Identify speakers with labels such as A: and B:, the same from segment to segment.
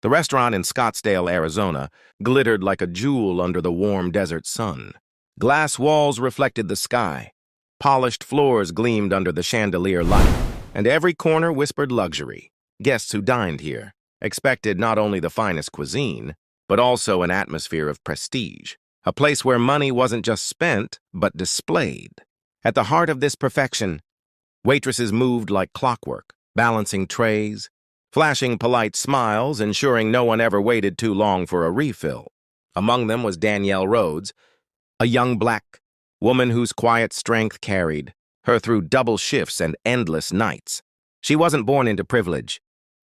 A: The restaurant in Scottsdale, Arizona, glittered like a jewel under the warm desert sun. Glass walls reflected the sky. Polished floors gleamed under the chandelier light, and every corner whispered luxury. Guests who dined here expected not only the finest cuisine, but also an atmosphere of prestige, a place where money wasn't just spent, but displayed. At the heart of this perfection, waitresses moved like clockwork, balancing trays, flashing polite smiles, ensuring no one ever waited too long for a refill. Among them was Danielle Rhodes, a young black woman whose quiet strength carried her through double shifts and endless nights. She wasn't born into privilege,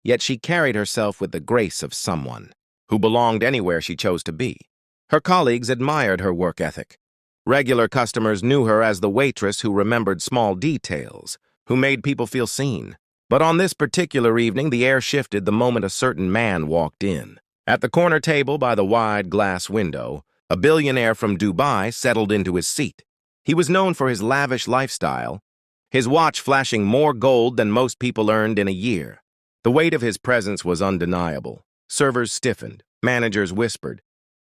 A: yet she carried herself with the grace of someone who belonged anywhere she chose to be. Her colleagues admired her work ethic. Regular customers knew her as the waitress who remembered small details, who made people feel seen. But on this particular evening, the air shifted the moment a certain man walked in. At the corner table by the wide glass window, a billionaire from Dubai settled into his seat. He was known for his lavish lifestyle, his watch flashing more gold than most people earned in a year. The weight of his presence was undeniable. Servers stiffened, managers whispered,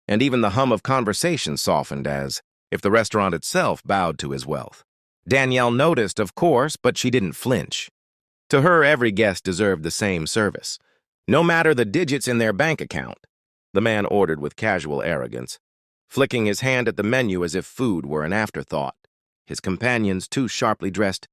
A: and even the hum of conversation softened as if the restaurant itself bowed to his wealth. Danielle noticed, of course, but she didn't flinch. To her, every guest deserved the same service, no matter the digits in their bank account. The man ordered with casual arrogance, flicking his hand at the menu as if food were an afterthought. His companions, two sharply dressed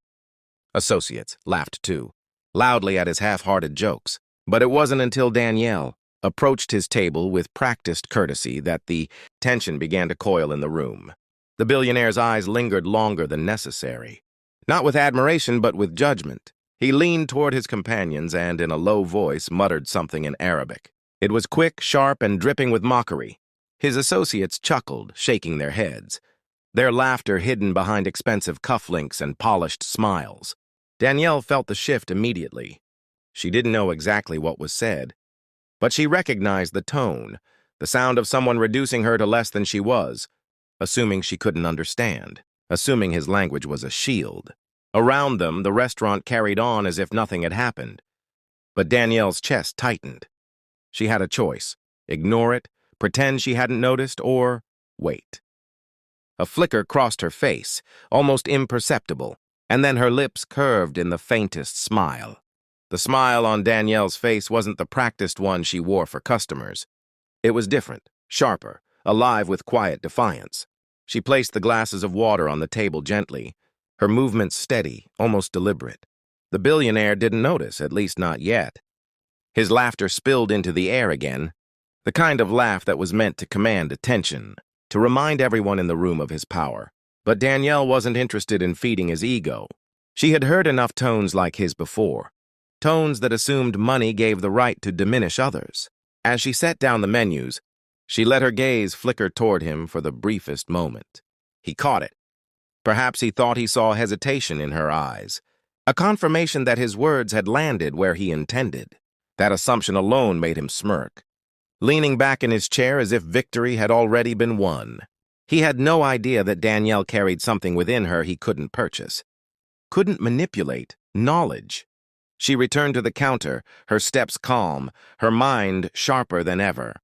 A: associates, laughed too, loudly at his half-hearted jokes. But it wasn't until Danielle approached his table with practiced courtesy that the tension began to coil in the room. The billionaire's eyes lingered longer than necessary. Not with admiration, but with judgment. He leaned toward his companions and, in a low voice, muttered something in Arabic. It was quick, sharp, and dripping with mockery. His associates chuckled, shaking their heads, their laughter hidden behind expensive cufflinks and polished smiles. Danielle felt the shift immediately. She didn't know exactly what was said, but she recognized the tone, the sound of someone reducing her to less than she was, assuming she couldn't understand, assuming his language was a shield. Around them, the restaurant carried on as if nothing had happened. But Danielle's chest tightened. She had a choice: ignore it, pretend she hadn't noticed, or wait. A flicker crossed her face, almost imperceptible, and then her lips curved in the faintest smile. The smile on Danielle's face wasn't the practiced one she wore for customers. It was different, sharper, alive with quiet defiance. She placed the glasses of water on the table gently, her movements steady, almost deliberate. The billionaire didn't notice, at least not yet. His laughter spilled into the air again, the kind of laugh that was meant to command attention, to remind everyone in the room of his power. But Danielle wasn't interested in feeding his ego. She had heard enough tones like his before, tones that assumed money gave the right to diminish others. As she set down the menus, she let her gaze flicker toward him for the briefest moment. He caught it. Perhaps he thought he saw hesitation in her eyes, a confirmation that his words had landed where he intended. That assumption alone made him smirk, leaning back in his chair as if victory had already been won. He had no idea that Danielle carried something within her he couldn't purchase, couldn't manipulate: knowledge. She returned to the counter, her steps calm, her mind sharper than ever.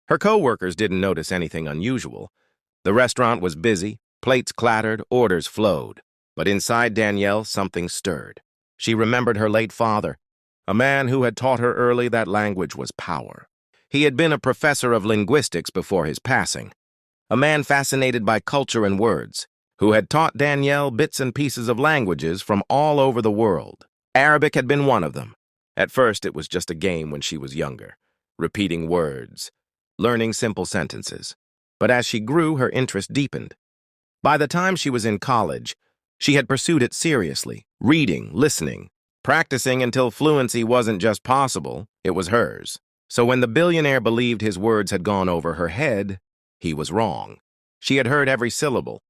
A: Her co-workers didn't notice anything unusual. The restaurant was busy, plates clattered, orders flowed. But inside Danielle, something stirred. She remembered her late father, a man who had taught her early that language was power. He had been a professor of linguistics before his passing, a man fascinated by culture and words, who had taught Danielle bits and pieces of languages from all over the world. Arabic had been one of them. At first, it was just a game when she was younger, repeating words, learning simple sentences. But as she grew, her interest deepened. By the time she was in college, she had pursued it seriously, reading, listening, practicing until fluency wasn't just possible, it was hers. So when the billionaire believed his words had gone over her head, he was wrong. She had heard every syllable.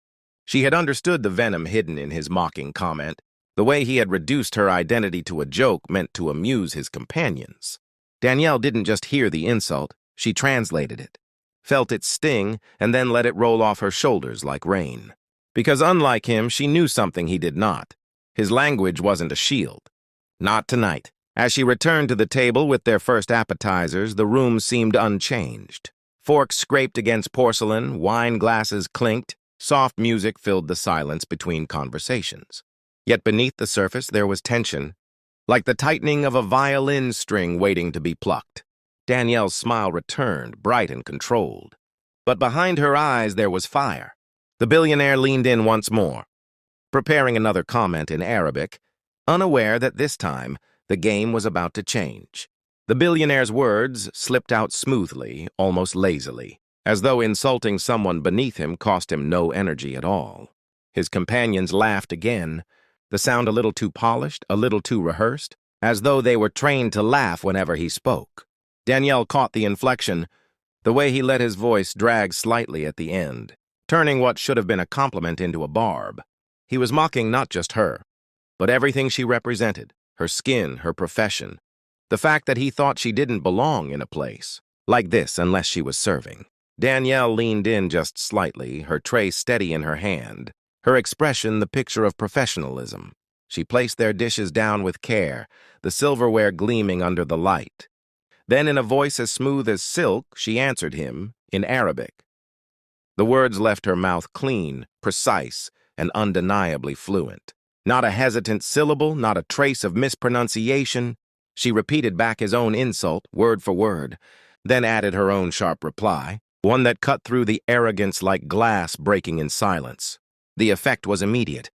A: She had understood the venom hidden in his mocking comment, the way he had reduced her identity to a joke meant to amuse his companions. Danielle didn't just hear the insult, she translated it, felt its sting, and then let it roll off her shoulders like rain. Because unlike him, she knew something he did not. His language wasn't a shield. Not tonight. As she returned to the table with their first appetizers, the room seemed unchanged. Forks scraped against porcelain, wine glasses clinked, soft music filled the silence between conversations. Yet beneath the surface there was tension, like the tightening of a violin string waiting to be plucked. Danielle's smile returned, bright and controlled. But behind her eyes there was fire. The billionaire leaned in once more, preparing another comment in Arabic, unaware that this time the game was about to change. The billionaire's words slipped out smoothly, almost lazily, as though insulting someone beneath him cost him no energy at all. His companions laughed again, the sound a little too polished, a little too rehearsed, as though they were trained to laugh whenever he spoke. Danielle caught the inflection, the way he let his voice drag slightly at the end, turning what should have been a compliment into a barb. He was mocking not just her, but everything she represented, her skin, her profession, the fact that he thought she didn't belong in a place like this unless she was serving. Danielle leaned in just slightly, her tray steady in her hand, her expression the picture of professionalism. She placed their dishes down with care, the silverware gleaming under the light. Then, in a voice as smooth as silk, she answered him in Arabic. The words left her mouth clean, precise, and undeniably fluent. Not a hesitant syllable, not a trace of mispronunciation. She repeated back his own insult, word for word, then added her own sharp reply, one that cut through the arrogance like glass breaking in silence. The effect was immediate.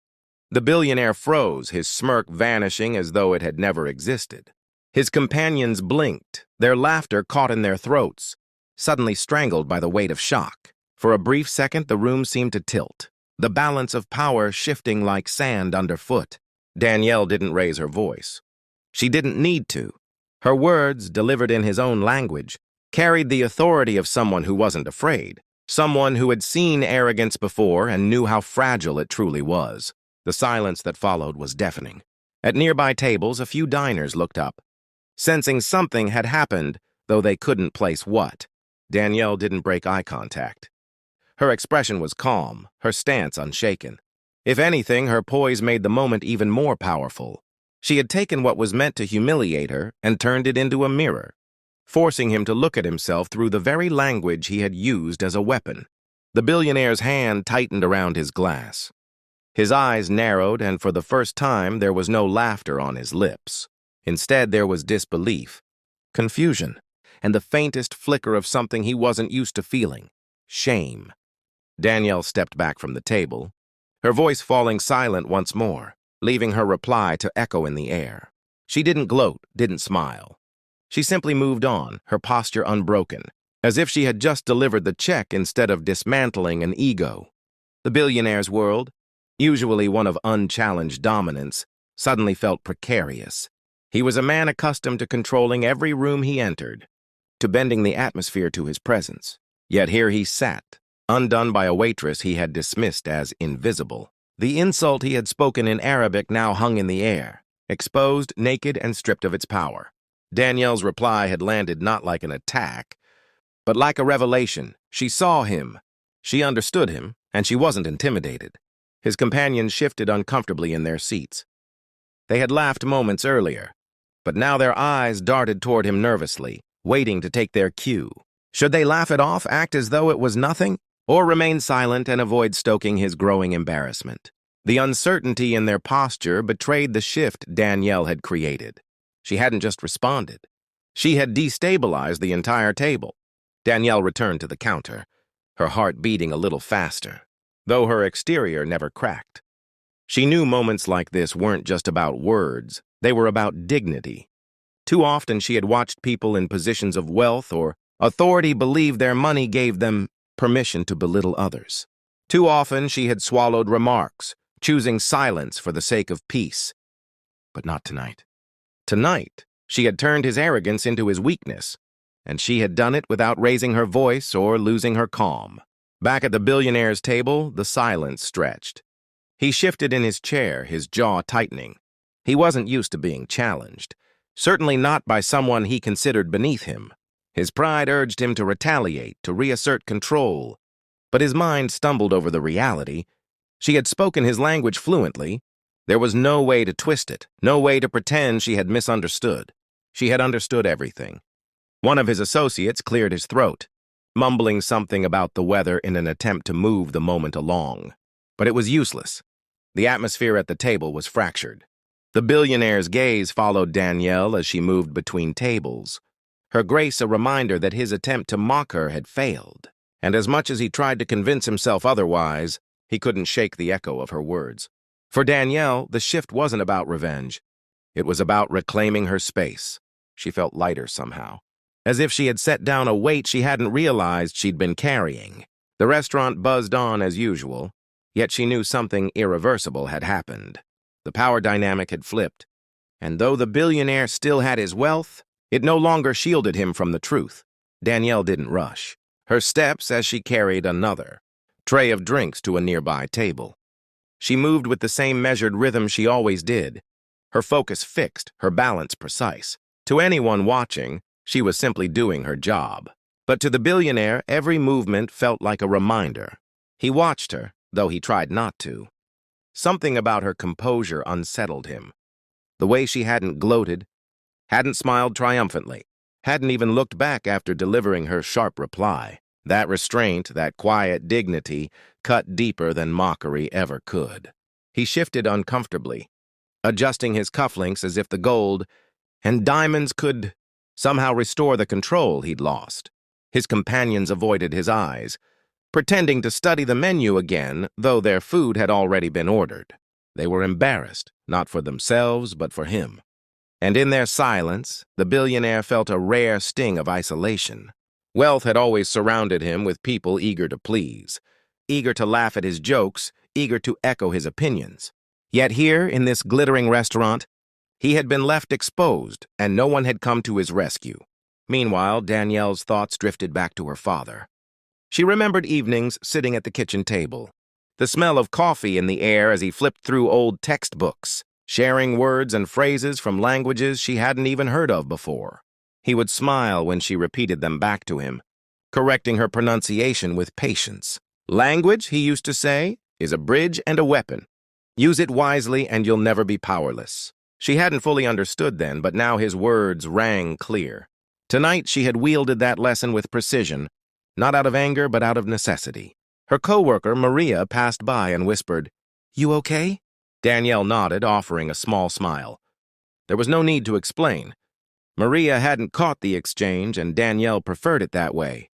A: The billionaire froze, his smirk vanishing as though it had never existed. His companions blinked, their laughter caught in their throats, suddenly strangled by the weight of shock. For a brief second, the room seemed to tilt, the balance of power shifting like sand underfoot. Danielle didn't raise her voice. She didn't need to. Her words, delivered in his own language, carried the authority of someone who wasn't afraid, someone who had seen arrogance before and knew how fragile it truly was. The silence that followed was deafening. At nearby tables, a few diners looked up, sensing something had happened, though they couldn't place what. Danielle didn't break eye contact. Her expression was calm, her stance unshaken. If anything, her poise made the moment even more powerful. She had taken what was meant to humiliate her and turned it into a mirror, forcing him to look at himself through the very language he had used as a weapon. The billionaire's hand tightened around his glass. His eyes narrowed, and for the first time there was no laughter on his lips. Instead, there was disbelief, confusion, and the faintest flicker of something he wasn't used to feeling, shame. Danielle stepped back from the table, her voice falling silent once more, leaving her reply to echo in the air. She didn't gloat, didn't smile. She simply moved on, her posture unbroken, as if she had just delivered the check instead of dismantling an ego. The billionaire's world, usually one of unchallenged dominance, suddenly felt precarious. He was a man accustomed to controlling every room he entered, to bending the atmosphere to his presence. Yet here he sat, undone by a waitress he had dismissed as invisible. The insult he had spoken in Arabic now hung in the air, exposed, naked, and stripped of its power. Danielle's reply had landed not like an attack, but like a revelation. She saw him, she understood him, and she wasn't intimidated. His companions shifted uncomfortably in their seats. They had laughed moments earlier, but now their eyes darted toward him nervously, waiting to take their cue. Should they laugh it off, act as though it was nothing, or remain silent and avoid stoking his growing embarrassment? The uncertainty in their posture betrayed the shift Danielle had created. She hadn't just responded. She had destabilized the entire table. Danielle returned to the counter, her heart beating a little faster, though her exterior never cracked. She knew moments like this weren't just about words, they were about dignity. Too often she had watched people in positions of wealth or authority believe their money gave them permission to belittle others. Too often she had swallowed remarks, choosing silence for the sake of peace. But not tonight. Tonight, she had turned his arrogance into his weakness, and she had done it without raising her voice or losing her calm. Back at the billionaire's table, the silence stretched. He shifted in his chair, his jaw tightening. He wasn't used to being challenged, certainly not by someone he considered beneath him. His pride urged him to retaliate, to reassert control, but his mind stumbled over the reality. She had spoken his language fluently, There was no way to twist it, no way to pretend she had misunderstood. She had understood everything. One of his associates cleared his throat, mumbling something about the weather in an attempt to move the moment along. But it was useless. The atmosphere at the table was fractured. The billionaire's gaze followed Danielle as she moved between tables, her grace a reminder that his attempt to mock her had failed. And as much as he tried to convince himself otherwise, he couldn't shake the echo of her words. For Danielle, the shift wasn't about revenge. It was about reclaiming her space. She felt lighter somehow, as if she had set down a weight she hadn't realized she'd been carrying. The restaurant buzzed on as usual, yet she knew something irreversible had happened. The power dynamic had flipped, and though the billionaire still had his wealth, it no longer shielded him from the truth. Danielle didn't rush her steps as she carried another tray of drinks to a nearby table. She moved with the same measured rhythm she always did, her focus fixed, her balance precise. To anyone watching, she was simply doing her job. But to the billionaire, every movement felt like a reminder. He watched her, though he tried not to. Something about her composure unsettled him. The way she hadn't gloated, hadn't smiled triumphantly, hadn't even looked back after delivering her sharp reply. That restraint, that quiet dignity, cut deeper than mockery ever could. He shifted uncomfortably, adjusting his cufflinks as if the gold and diamonds could somehow restore the control he'd lost. His companions avoided his eyes, pretending to study the menu again, though their food had already been ordered. They were embarrassed, not for themselves, but for him. And in their silence, the billionaire felt a rare sting of isolation. Wealth had always surrounded him with people eager to please, eager to laugh at his jokes, eager to echo his opinions. Yet here, in this glittering restaurant, he had been left exposed, and no one had come to his rescue. Meanwhile, Danielle's thoughts drifted back to her father. She remembered evenings sitting at the kitchen table, the smell of coffee in the air as he flipped through old textbooks, sharing words and phrases from languages she hadn't even heard of before. He would smile when she repeated them back to him, correcting her pronunciation with patience. Language, he used to say, is a bridge and a weapon. Use it wisely and you'll never be powerless. She hadn't fully understood then, but now his words rang clear. Tonight she had wielded that lesson with precision, not out of anger but out of necessity. Her coworker, Maria, passed by and whispered, "You okay?" Danielle nodded, offering a small smile. There was no need to explain. Maria hadn't caught the exchange, and Danielle preferred it that way.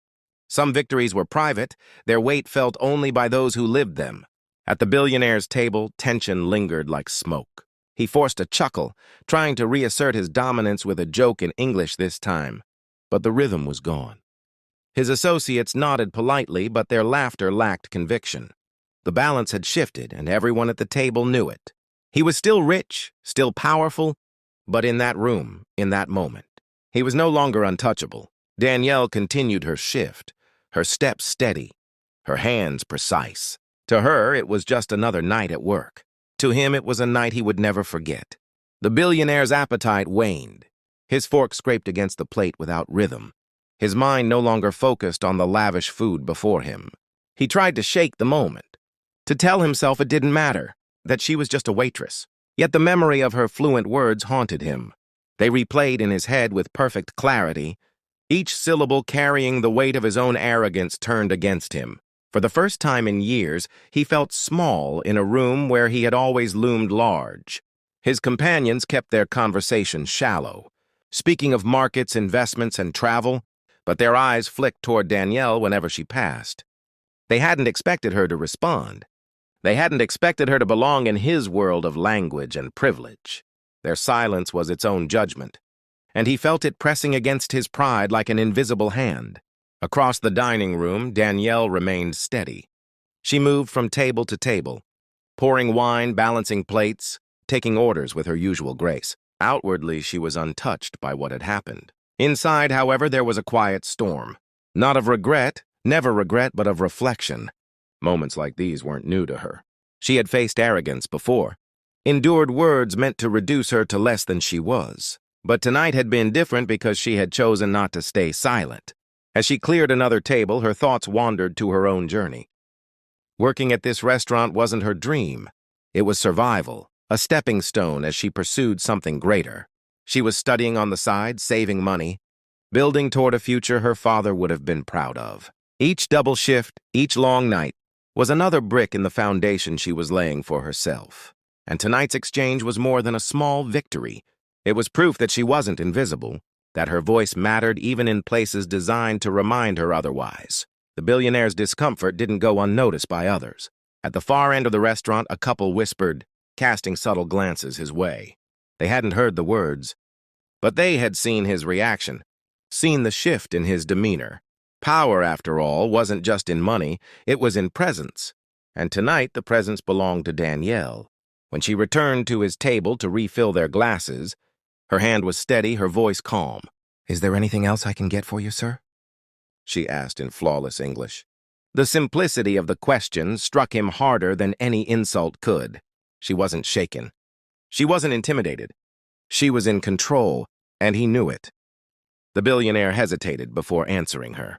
A: Some victories were private, their weight felt only by those who lived them. At the billionaire's table, tension lingered like smoke. He forced a chuckle, trying to reassert his dominance with a joke in English this time. But the rhythm was gone. His associates nodded politely, but their laughter lacked conviction. The balance had shifted, and everyone at the table knew it. He was still rich, still powerful, but in that room, in that moment, he was no longer untouchable. Danielle continued her shift, her steps steady, her hands precise. To her, it was just another night at work. To him, it was a night he would never forget. The billionaire's appetite waned. His fork scraped against the plate without rhythm. His mind no longer focused on the lavish food before him. He tried to shake the moment, to tell himself it didn't matter, that she was just a waitress. Yet the memory of her fluent words haunted him. They replayed in his head with perfect clarity, each syllable carrying the weight of his own arrogance turned against him. For the first time in years, he felt small in a room where he had always loomed large. His companions kept their conversation shallow, speaking of markets, investments, and travel, but their eyes flicked toward Danielle whenever she passed. They hadn't expected her to respond. They hadn't expected her to belong in his world of language and privilege. Their silence was its own judgment, and he felt it pressing against his pride like an invisible hand. Across the dining room, Danielle remained steady. She moved from table to table, pouring wine, balancing plates, taking orders with her usual grace. Outwardly, she was untouched by what had happened. Inside, however, there was a quiet storm. Not of regret, never regret, but of reflection. Moments like these weren't new to her. She had faced arrogance before, endured words meant to reduce her to less than she was. But tonight had been different because she had chosen not to stay silent. As she cleared another table, her thoughts wandered to her own journey. Working at this restaurant wasn't her dream. It was survival, a stepping stone as she pursued something greater. She was studying on the side, saving money, building toward a future her father would have been proud of. Each double shift, each long night, was another brick in the foundation she was laying for herself. And tonight's exchange was more than a small victory. It was proof that she wasn't invisible, that her voice mattered even in places designed to remind her otherwise. The billionaire's discomfort didn't go unnoticed by others. At the far end of the restaurant, a couple whispered, casting subtle glances his way. They hadn't heard the words, but they had seen his reaction, seen the shift in his demeanor. Power, after all, wasn't just in money, it was in presence. And tonight the presence belonged to Danielle. When she returned to his table to refill their glasses, her hand was steady, her voice calm. "Is there anything else I can get for you, sir?" she asked in flawless English. The simplicity of the question struck him harder than any insult could. She wasn't shaken. She wasn't intimidated. She was in control, and he knew it. The billionaire hesitated before answering her.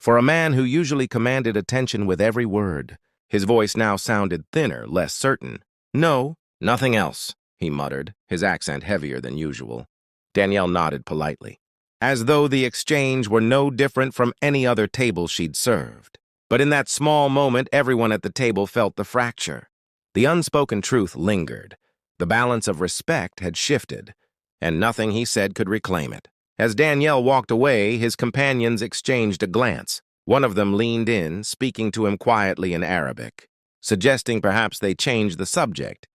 A: For a man who usually commanded attention with every word, his voice now sounded thinner, less certain. "No, nothing else," he muttered, his accent heavier than usual. Danielle nodded politely, as though the exchange were no different from any other table she'd served. But in that small moment, everyone at the table felt the fracture. The unspoken truth lingered. The balance of respect had shifted, and nothing he said could reclaim it. As Danielle walked away, his companions exchanged a glance. One of them leaned in, speaking to him quietly in Arabic, suggesting perhaps they change the subject,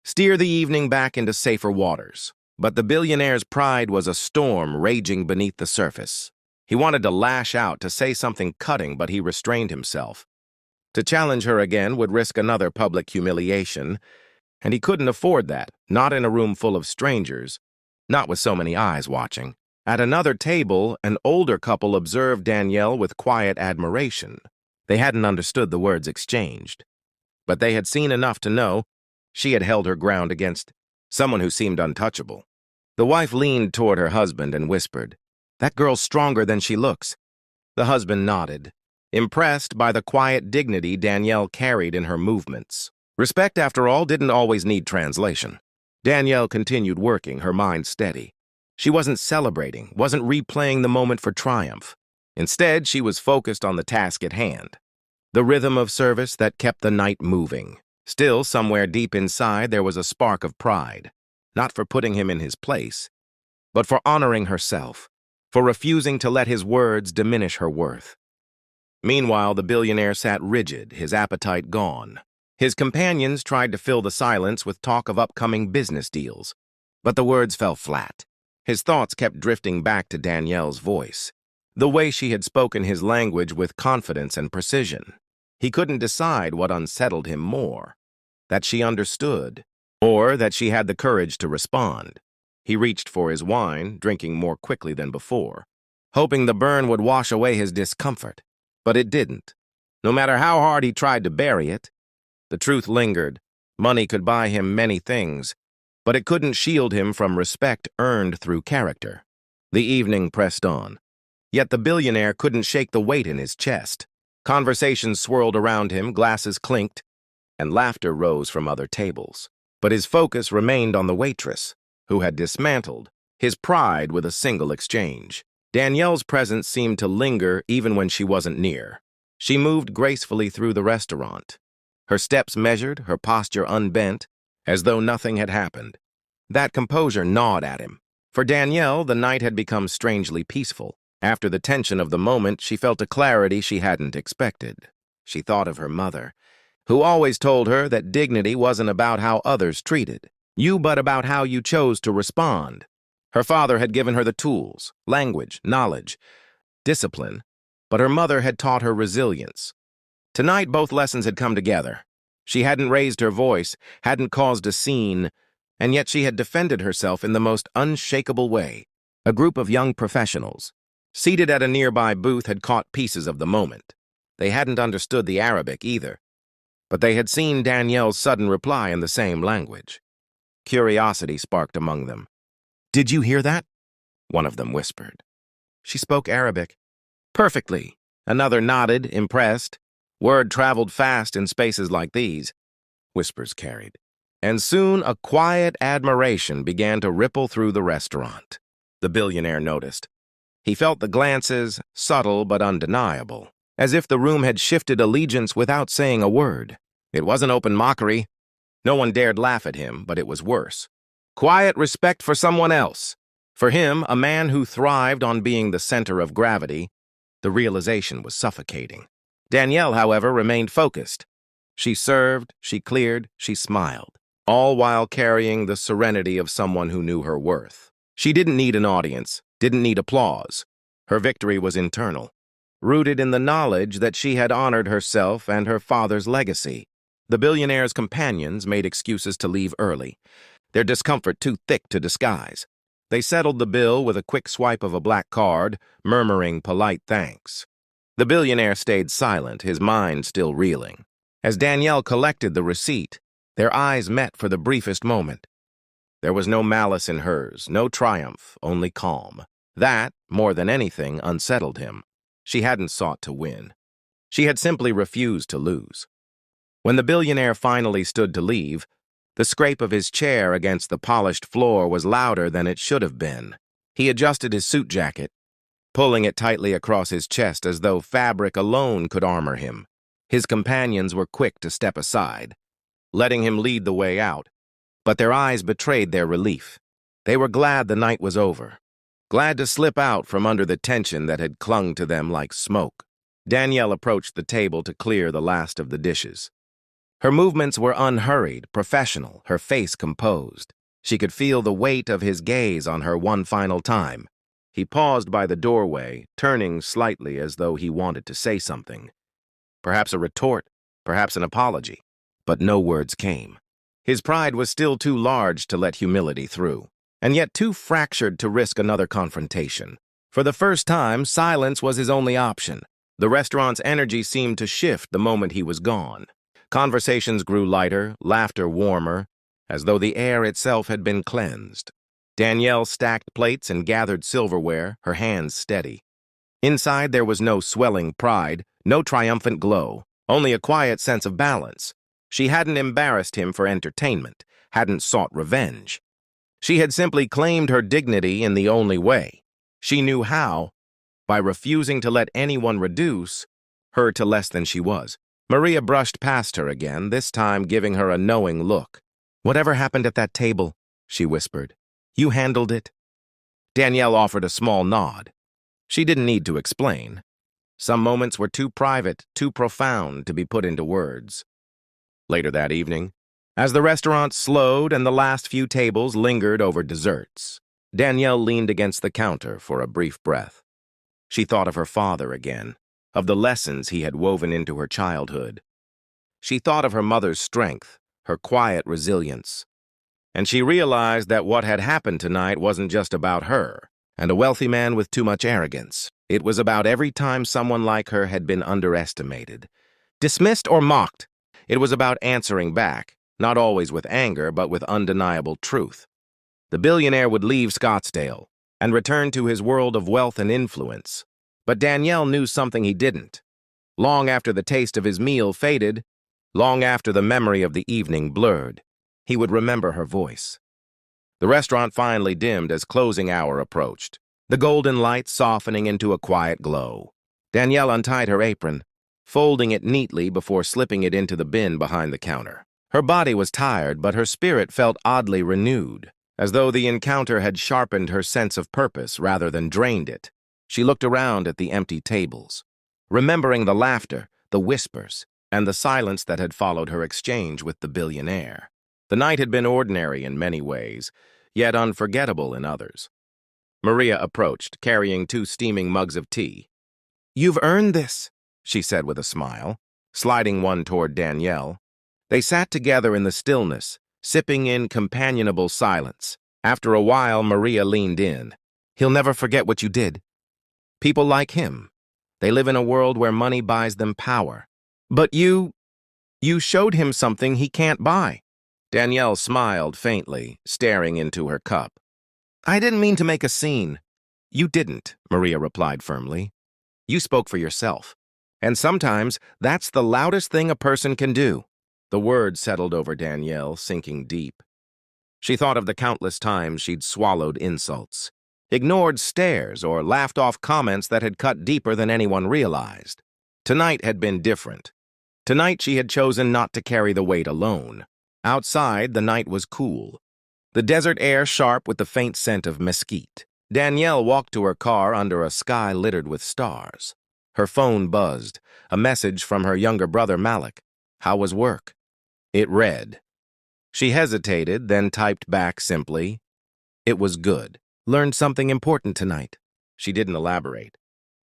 A: steer the evening back into safer waters. But the billionaire's pride was a storm raging beneath the surface. He wanted to lash out, to say something cutting, but he restrained himself. To challenge her again would risk another public humiliation, and he couldn't afford that, not in a room full of strangers, not with so many eyes watching. At another table, an older couple observed Danielle with quiet admiration. They hadn't understood the words exchanged, but they had seen enough to know she had held her ground against someone who seemed untouchable. The wife leaned toward her husband and whispered, "That girl's stronger than she looks." The husband nodded, impressed by the quiet dignity Danielle carried in her movements. Respect, after all, didn't always need translation. Danielle continued working, her mind steady. She wasn't celebrating, wasn't replaying the moment for triumph. Instead, she was focused on the task at hand, the rhythm of service that kept the night moving. Still, somewhere deep inside, there was a spark of pride, not for putting him in his place, but for honoring herself, for refusing to let his words diminish her worth. Meanwhile, the billionaire sat rigid, his appetite gone. His companions tried to fill the silence with talk of upcoming business deals, but the words fell flat. His thoughts kept drifting back to Danielle's voice, the way she had spoken his language with confidence and precision. He couldn't decide what unsettled him more, that she understood, or that she had the courage to respond. He reached for his wine, drinking more quickly than before, hoping the burn would wash away his discomfort. But it didn't. No matter how hard he tried to bury it, the truth lingered. Money could buy him many things, but it couldn't shield him from respect earned through character. The evening pressed on, yet the billionaire couldn't shake the weight in his chest. Conversations swirled around him, glasses clinked, and laughter rose from other tables. But his focus remained on the waitress, who had dismantled his pride with a single exchange. Danielle's presence seemed to linger even when she wasn't near. She moved gracefully through the restaurant, her steps measured, her posture unbent, as though nothing had happened. That composure gnawed at him. For Danielle, the night had become strangely peaceful. After the tension of the moment, she felt a clarity she hadn't expected. She thought of her mother, who always told her that dignity wasn't about how others treated you, but about how you chose to respond. Her father had given her the tools, language, knowledge, discipline, but her mother had taught her resilience. Tonight, both lessons had come together. She hadn't raised her voice, hadn't caused a scene, and yet she had defended herself in the most unshakable way. A group of young professionals, seated at a nearby booth, had caught pieces of the moment. They hadn't understood the Arabic either, but they had seen Danielle's sudden reply in the same language. Curiosity sparked among them. "Did you hear that?" one of them whispered. She spoke Arabic. "Perfectly." Another nodded, impressed. Word traveled fast in spaces like these. Whispers carried. And soon a quiet admiration began to ripple through the restaurant. The billionaire noticed. He felt the glances, subtle but undeniable, as if the room had shifted allegiance without saying a word. It wasn't open mockery. No one dared laugh at him, but it was worse. Quiet respect for someone else. For him, a man who thrived on being the center of gravity, the realization was suffocating. Danielle, however, remained focused. She served, she cleared, she smiled, all while carrying the serenity of someone who knew her worth. She didn't need an audience, didn't need applause. Her victory was internal, rooted in the knowledge that she had honored herself and her father's legacy. The billionaire's companions made excuses to leave early, their discomfort too thick to disguise. They settled the bill with a quick swipe of a black card, murmuring polite thanks. The billionaire stayed silent, his mind still reeling. As Danielle collected the receipt, their eyes met for the briefest moment. There was no malice in hers, no triumph, only calm. That, more than anything, unsettled him. She hadn't sought to win. She had simply refused to lose. When the billionaire finally stood to leave, the scrape of his chair against the polished floor was louder than it should have been. He adjusted his suit jacket, pulling it tightly across his chest as though fabric alone could armor him. His companions were quick to step aside, letting him lead the way out, but their eyes betrayed their relief. They were glad the night was over, glad to slip out from under the tension that had clung to them like smoke. Danielle approached the table to clear the last of the dishes. Her movements were unhurried, professional, her face composed. She could feel the weight of his gaze on her one final time. He paused by the doorway, turning slightly as though he wanted to say something. Perhaps a retort, perhaps an apology, but no words came. His pride was still too large to let humility through, and yet too fractured to risk another confrontation. For the first time, silence was his only option. The restaurant's energy seemed to shift the moment he was gone. Conversations grew lighter, laughter warmer, as though the air itself had been cleansed. Danielle stacked plates and gathered silverware, her hands steady. Inside there was no swelling pride, no triumphant glow, only a quiet sense of balance. She hadn't embarrassed him for entertainment, hadn't sought revenge. She had simply claimed her dignity in the only way. She knew how, by refusing to let anyone reduce her to less than she was. Maria brushed past her again, this time giving her a knowing look. "Whatever happened at that table," she whispered, "you handled it?" Danielle offered a small nod. She didn't need to explain. Some moments were too private, too profound to be put into words. Later that evening, as the restaurant slowed and the last few tables lingered over desserts, Danielle leaned against the counter for a brief breath. She thought of her father again, of the lessons he had woven into her childhood. She thought of her mother's strength, her quiet resilience. And she realized that what had happened tonight wasn't just about her and a wealthy man with too much arrogance. It was about every time someone like her had been underestimated, dismissed or mocked. It was about answering back, not always with anger, but with undeniable truth. The billionaire would leave Scottsdale and return to his world of wealth and influence. But Danielle knew something he didn't. Long after the taste of his meal faded, long after the memory of the evening blurred, he would remember her voice. The restaurant finally dimmed as closing hour approached, the golden light softening into a quiet glow. Danielle untied her apron, folding it neatly before slipping it into the bin behind the counter. Her body was tired, but her spirit felt oddly renewed, as though the encounter had sharpened her sense of purpose rather than drained it. She looked around at the empty tables, remembering the laughter, the whispers, and the silence that had followed her exchange with the billionaire. The night had been ordinary in many ways, yet unforgettable in others. Maria approached, carrying 2 steaming mugs of tea. "You've earned this," she said with a smile, sliding one toward Danielle. They sat together in the stillness, sipping in companionable silence. After a while, Maria leaned in. "He'll never forget what you did. People like him. They live in a world where money buys them power. But you showed him something he can't buy." Danielle smiled faintly, staring into her cup. "I didn't mean to make a scene." "You didn't," Maria replied firmly. "You spoke for yourself. And sometimes that's the loudest thing a person can do." The word settled over Danielle, sinking deep. She thought of the countless times she'd swallowed insults, ignored stares, or laughed off comments that had cut deeper than anyone realized. Tonight had been different. Tonight she had chosen not to carry the weight alone. Outside, the night was cool, the desert air sharp with the faint scent of mesquite. Danielle walked to her car under a sky littered with stars. Her phone buzzed, a message from her younger brother Malik. How was work? It read. She hesitated, then typed back simply, "It was good. Learned something important tonight." She didn't elaborate.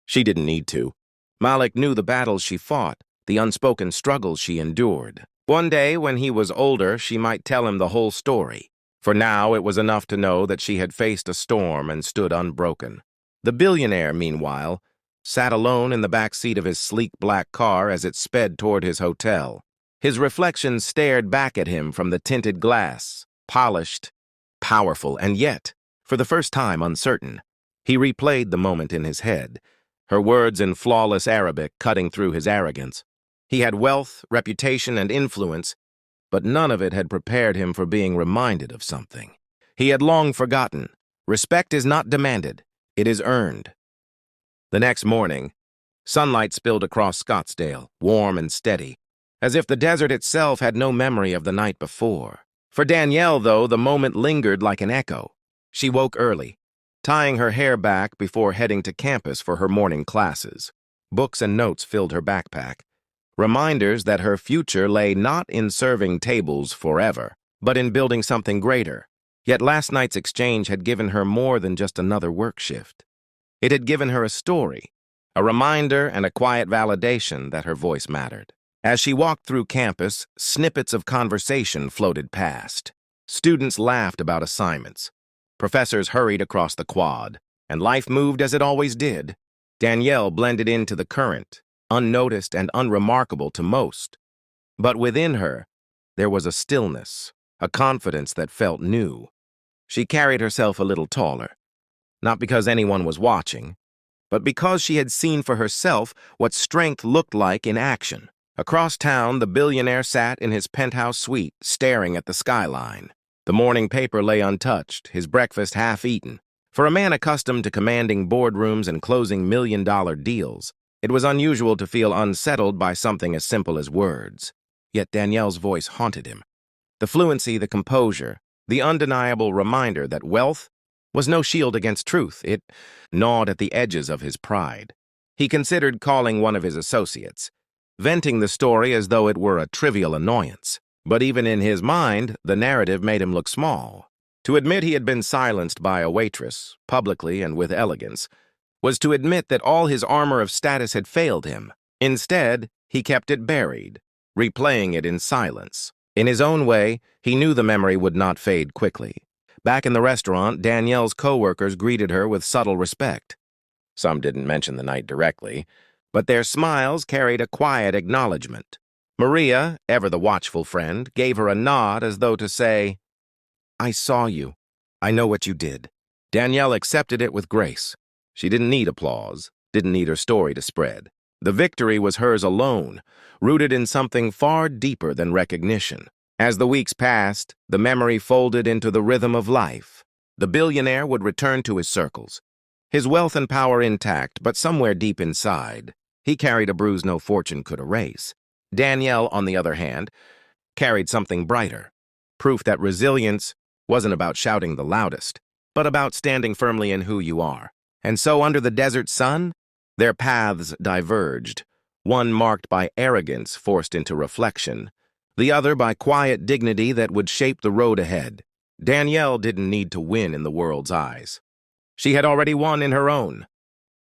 A: She didn't need to. Malik knew the battles she fought, the unspoken struggles she endured. One day, when he was older, she might tell him the whole story. For now, it was enough to know that she had faced a storm and stood unbroken. The billionaire, meanwhile, sat alone in the back seat of his sleek black car as it sped toward his hotel. His reflection stared back at him from the tinted glass, polished, powerful, and yet, for the first time, uncertain. He replayed the moment in his head, her words in flawless Arabic cutting through his arrogance. He had wealth, reputation, and influence, but none of it had prepared him for being reminded of something. He had long forgotten. Respect is not demanded, it is earned. The next morning, sunlight spilled across Scottsdale, warm and steady, as if the desert itself had no memory of the night before. For Danielle, though, the moment lingered like an echo. She woke early, tying her hair back before heading to campus for her morning classes. Books and notes filled her backpack, reminders that her future lay not in serving tables forever, but in building something greater. Yet last night's exchange had given her more than just another work shift. It had given her a story, a reminder and a quiet validation that her voice mattered. As she walked through campus, snippets of conversation floated past. Students laughed about assignments. Professors hurried across the quad, and life moved as it always did. Danielle blended into the current, unnoticed and unremarkable to most. But within her, there was a stillness, a confidence that felt new. She carried herself a little taller, not because anyone was watching, but because she had seen for herself what strength looked like in action. Across town, the billionaire sat in his penthouse suite, staring at the skyline. The morning paper lay untouched, his breakfast half-eaten. For a man accustomed to commanding boardrooms and closing million-dollar deals, it was unusual to feel unsettled by something as simple as words. Yet Danielle's voice haunted him. The fluency, the composure, the undeniable reminder that wealth was no shield against truth. It gnawed at the edges of his pride. He considered calling one of his associates, venting the story as though it were a trivial annoyance. But even in his mind, the narrative made him look small. To admit he had been silenced by a waitress, publicly and with elegance, was to admit that all his armor of status had failed him. Instead, he kept it buried, replaying it in silence. In his own way, he knew the memory would not fade quickly. Back in the restaurant, Danielle's co-workers greeted her with subtle respect. Some didn't mention the night directly, but their smiles carried a quiet acknowledgement. Maria, ever the watchful friend, gave her a nod as though to say, "I saw you. I know what you did." Danielle accepted it with grace. She didn't need applause, didn't need her story to spread. The victory was hers alone, rooted in something far deeper than recognition. As the weeks passed, the memory folded into the rhythm of life. The billionaire would return to his circles, his wealth and power intact, but somewhere deep inside, he carried a bruise no fortune could erase. Danielle, on the other hand, carried something brighter, proof that resilience wasn't about shouting the loudest, but about standing firmly in who you are. And so, under the desert sun, their paths diverged, one marked by arrogance forced into reflection, the other by quiet dignity that would shape the road ahead. Danielle didn't need to win in the world's eyes. She had already won in her own.